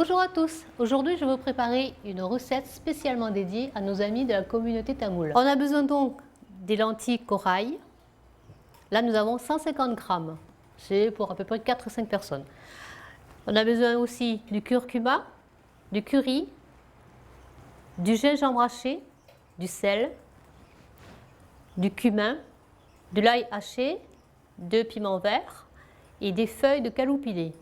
Bonjour à tous, aujourd'hui je vais vous préparer une recette spécialement dédiée à nos amis de la communauté tamoule. On a besoin donc des lentilles corail. Là nous avons 150 grammes, c'est pour à peu près 4-5 personnes. On a besoin aussi du curcuma, du curry, du gingembre haché, du sel, du cumin, de l'ail haché, de piment vert et des feuilles de caloupilé.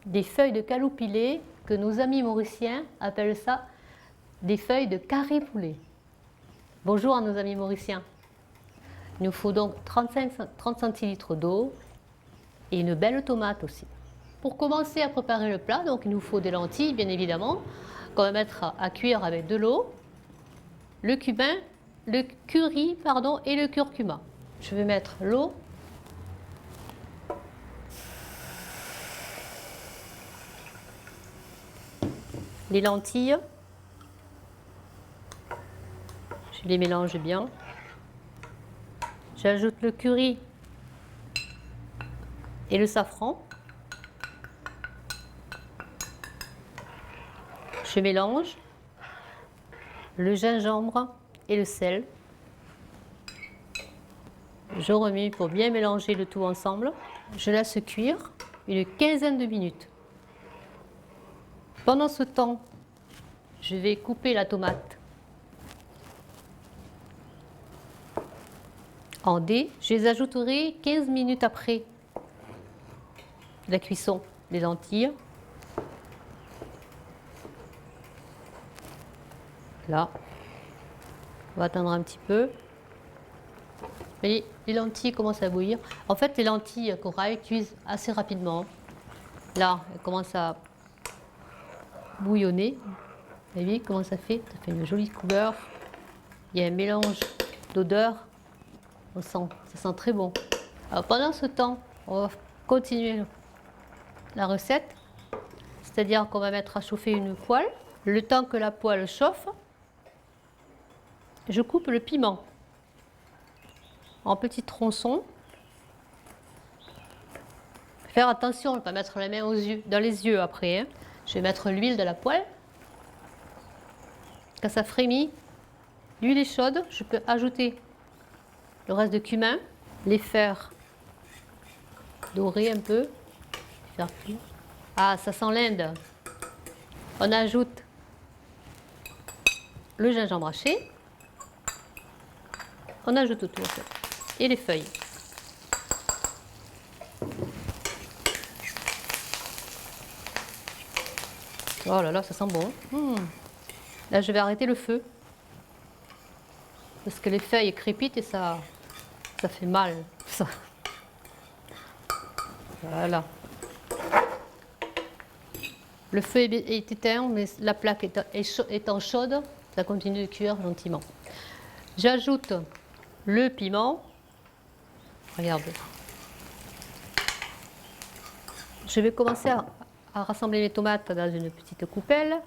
Des feuilles de caloupilé que nos amis mauriciens appellent ça des feuilles de carré-poulet. Bonjour à nos amis mauriciens. Il nous faut donc 30 centilitres d'eau et une belle tomate aussi. Pour commencer à préparer le plat, donc il nous faut des lentilles bien évidemment, qu'on va mettre à cuire avec de l'eau, le cumin, le curry et le curcuma. Je vais mettre l'eau. Les lentilles, je les mélange bien. J'ajoute le curry et le safran. Je mélange le gingembre et le sel. Je remue pour bien mélanger le tout ensemble. Je laisse cuire une quinzaine de minutes. Pendant ce temps, je vais couper la tomate en dés. Je les ajouterai 15 minutes après la cuisson des lentilles. Là, on va attendre un petit peu. Et les lentilles commencent à bouillir. En fait, les lentilles corail cuisent assez rapidement. Là, elles commencent à bouillonner. Vous voyez comment ça fait? Ça fait une jolie couleur. Il y a un mélange d'odeurs. Ça sent très bon. Alors, pendant ce temps, on va continuer la recette. C'est-à-dire qu'on va mettre à chauffer une poêle. Le temps que la poêle chauffe, je coupe le piment en petits tronçons. Faire attention, on ne va pas mettre la main dans les yeux après. Je vais mettre l'huile de la poêle. Quand ça frémit, l'huile est chaude, je peux ajouter le reste de cumin, les faire dorer un peu, faire cuire. Ah, ça sent l'Inde. On ajoute le gingembre haché. On ajoute tout et les feuilles. Oh là là, ça sent bon. Là, je vais arrêter le feu parce que les feuilles crépitent et ça fait mal. Ça. Voilà. Le feu est éteint, mais la plaque étant chaude, ça continue de cuire gentiment. J'ajoute le piment. Regardez. Je vais commencer à rassembler les tomates dans une petite coupelle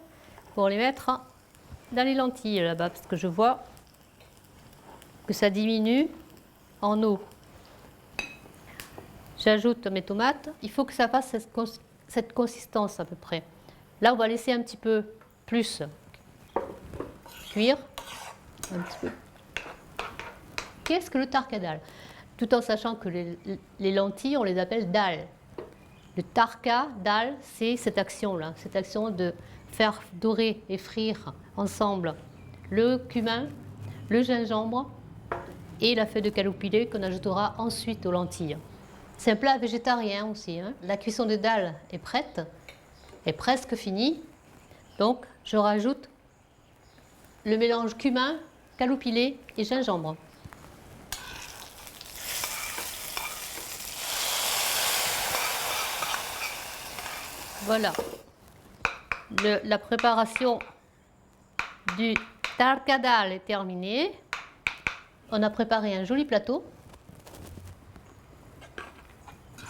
pour les mettre dans les lentilles là-bas, parce que je vois que ça diminue en eau. J'ajoute mes tomates. Il faut que ça fasse cette consistance à peu près. Là, on va laisser un petit peu plus cuire. Un petit peu. Qu'est-ce que le tarka-dal? Tout en sachant que les lentilles, on les appelle dal. Le tarka-dal, c'est cette action-là, cette action de faire dorer et frire ensemble le cumin, le gingembre et la feuille de caloupilé qu'on ajoutera ensuite aux lentilles. C'est un plat végétarien aussi. La cuisson de dal est prête, est presque finie. Donc, je rajoute le mélange cumin, caloupilé et gingembre. Voilà. La préparation du tarka-dal est terminée. On a préparé un joli plateau.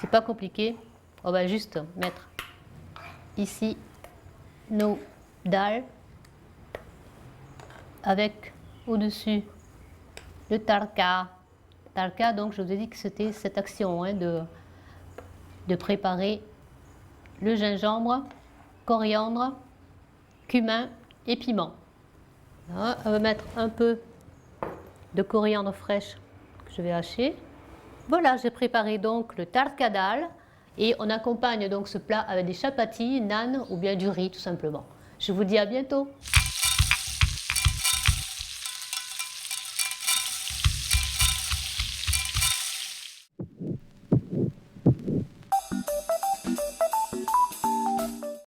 C'est pas compliqué. On va juste mettre ici nos dalles avec au-dessus le tarka. Tarka, donc je vous ai dit que c'était cette action de préparer le gingembre coriandre, cumin et piment. Là, on va mettre un peu de coriandre fraîche que je vais hacher. Voilà, j'ai préparé donc le tarkadal et on accompagne donc ce plat avec des chapatis, naan ou bien du riz tout simplement. Je vous dis à bientôt.